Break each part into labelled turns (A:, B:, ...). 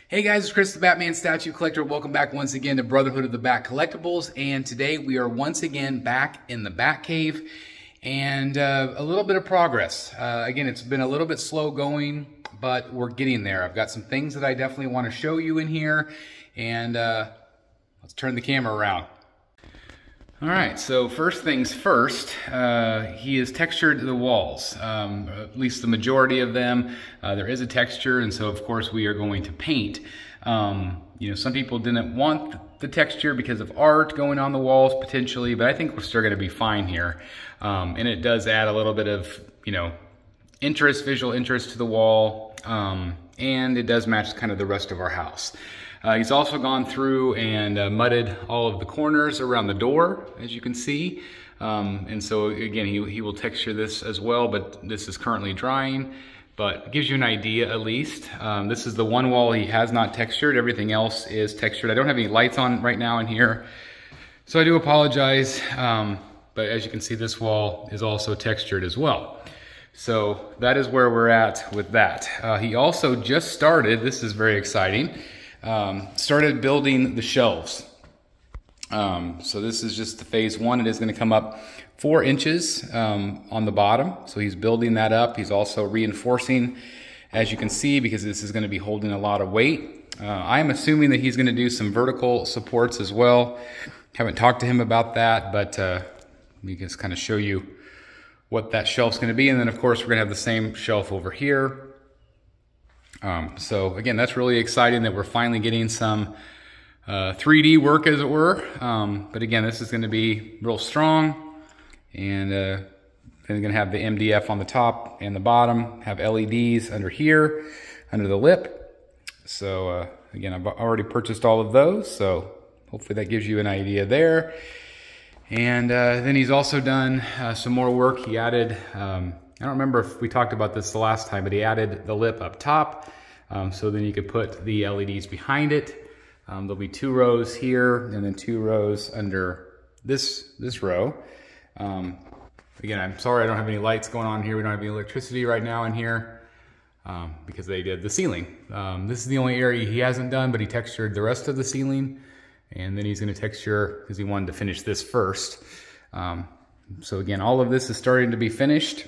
A: Hey guys, it's Chris the Batman Statue Collector. Welcome back once again to Brotherhood of the Bat Collectibles. And today we are once again back in the Batcave and a little bit of progress. Again, it's been a little bit slow going, but we're getting there. I've got some things that I definitely want to show you in here. And let's turn the camera around. All right, so first things first, he has textured the walls, at least the majority of them. There is a texture, and so of course we are going to paint. You know, some people didn't want the texture because of art going on the walls potentially, but I think we're still gonna be fine here. And it does add a little bit of, you know, interest, visual interest to the wall, and it does match kind of the rest of our house. He's also gone through and mudded all of the corners around the door, as you can see. And so again, he will texture this as well, but this is currently drying, but it gives you an idea at least. This is the one wall he has not textured. Everything else is textured. I don't have any lights on right now in here, so I do apologize. But as you can see, this wall is also textured as well. So that is where we're at with that. He also just started, this is very exciting, started building the shelves. So this is just the phase one. It is going to come up 4 inches on the bottom. So he's building that up. He's also reinforcing, as you can see, because this is going to be holding a lot of weight. I'm assuming that he's going to do some vertical supports as well. Haven't talked to him about that, but we can just kind of show you what that shelf's going to be. And then of course we're going to have the same shelf over here. So again, that's really exciting that we're finally getting some 3D work, as it were. But again, this is going to be real strong, and then we're going to have the MDF on the top and the bottom, have LEDs under here, under the lip. So again, I've already purchased all of those, so hopefully that gives you an idea there. And then he's also done some more work. He added, I don't remember if we talked about this the last time, but he added the lip up top. So then you could put the LEDs behind it. There'll be 2 rows here and then 2 rows under this row. Again, I'm sorry I don't have any lights going on here. We don't have any electricity right now in here because they did the ceiling. This is the only area he hasn't done, but he textured the rest of the ceiling. And then he's going to texture because he wanted to finish this first. So again, all of this is starting to be finished.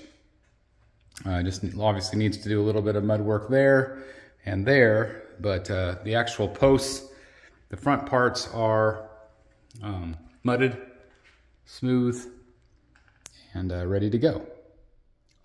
A: Just obviously needs to do a little bit of mud work there and there, but the actual posts, the front parts are mudded, smooth, and ready to go.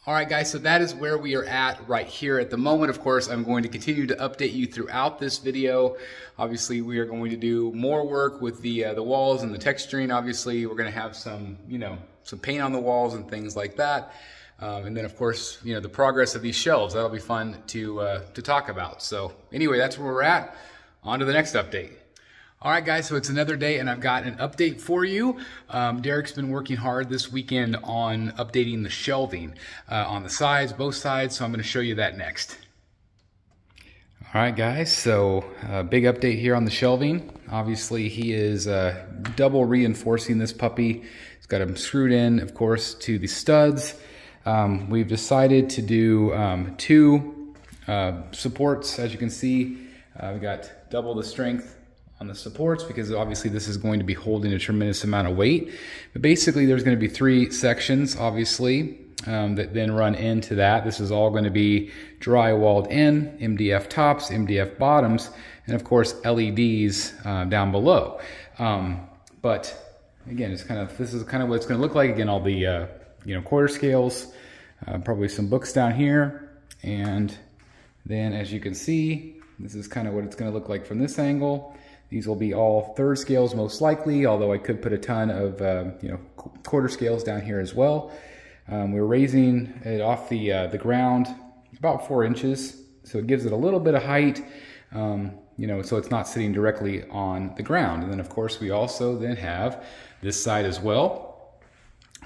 A: All right, guys, so that is where we are at right here at the moment. Of course, I'm going to continue to update you throughout this video. Obviously, we are going to do more work with the walls and the texturing. Obviously, we're going to have some, you know, some paint on the walls and things like that. And then, of course, you know, the progress of these shelves. That'll be fun to talk about. So anyway, that's where we're at. On to the next update. All right, guys, so it's another day, and I've got an update for you. Derek's been working hard this weekend on updating the shelving on the sides, both sides, so I'm going to show you that next. All right, guys, so big update here on the shelving. Obviously, he is double reinforcing this puppy. He's got them screwed in, of course, to the studs. We've decided to do 2 supports. As you can see, we got double the strength on the supports because obviously this is going to be holding a tremendous amount of weight. But basically there's going to be 3 sections, obviously, that then run into that. This is all going to be drywalled in, MDF tops, MDF bottoms, and of course LEDs down below. But again, it's kind of, this is kind of what it's going to look like. Again, all the you know, quarter scales, probably some books down here, and then as you can see, this is kind of what it's going to look like from this angle. These will be all 3rd scales most likely, although I could put a ton of you know, quarter scales down here as well. We're raising it off the ground about 4 inches, so it gives it a little bit of height, you know, so it's not sitting directly on the ground. And then of course we also then have this side as well.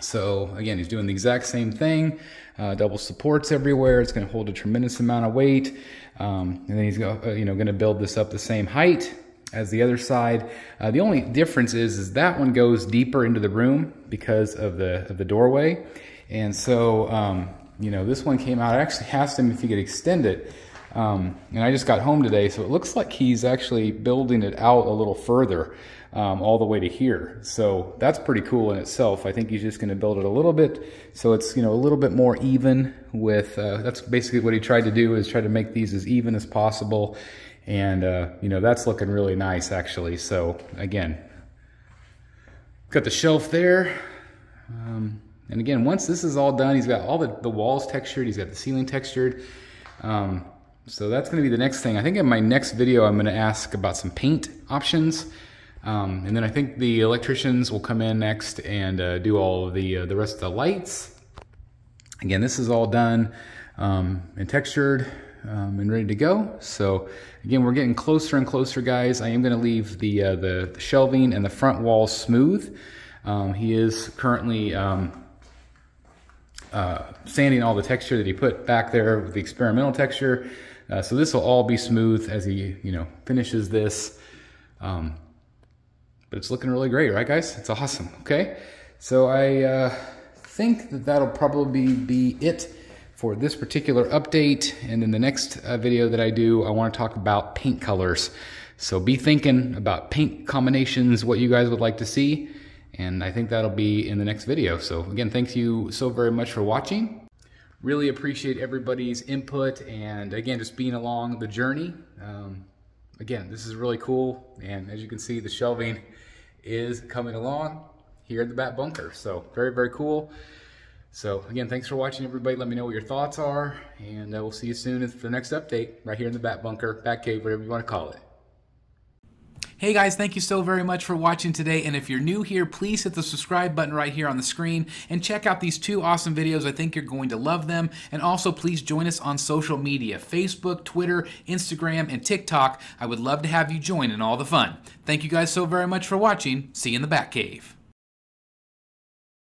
A: So again, he's doing the exact same thing, double supports everywhere. It's going to hold a tremendous amount of weight, and then he's you know, going to build this up the same height as the other side. The only difference is that one goes deeper into the room because of the doorway, and so you know, this one came out. I actually asked him if he could extend it And I just got home today, so it looks like he's actually building it out a little further, all the way to here. So that's pretty cool in itself. I think he's just going to build it a little bit so it's, you know, a little bit more even with, that's basically what he tried to do, is try to make these as even as possible. And, you know, that's looking really nice actually. So again, got the shelf there. And again, once this is all done, he's got all the walls textured, he's got the ceiling textured. So that's going to be the next thing. I think in my next video, I'm going to ask about some paint options. And then I think the electricians will come in next and do all of the rest of the lights. Again, this is all done and textured and ready to go. So again, we're getting closer and closer, guys. I am going to leave the shelving and the front walls smooth. He is currently sanding all the texture that he put back there with the experimental texture. So this will all be smooth as he, you know, finishes this. But it's looking really great, right guys? It's awesome, okay? So I think that that'll probably be it for this particular update. And in the next video that I do, I want to talk about paint colors. So be thinking about paint combinations, what you guys would like to see. And I think that'll be in the next video. So again, thank you so very much for watching. Really appreciate everybody's input and again, just being along the journey. Again, this is really cool. And as you can see, the shelving is coming along here in the Bat Bunker. So very, very cool. So again, thanks for watching, everybody. Let me know what your thoughts are. And we'll see you soon for the next update right here in the Bat Bunker, Batcave, whatever you want to call it. Hey guys, thank you so very much for watching today, and if you're new here, please hit the subscribe button right here on the screen and check out these two awesome videos. I think you're going to love them. And also please join us on social media, Facebook, Twitter, Instagram, and TikTok. I would love to have you join in all the fun. Thank you guys so very much for watching. See you in the Batcave.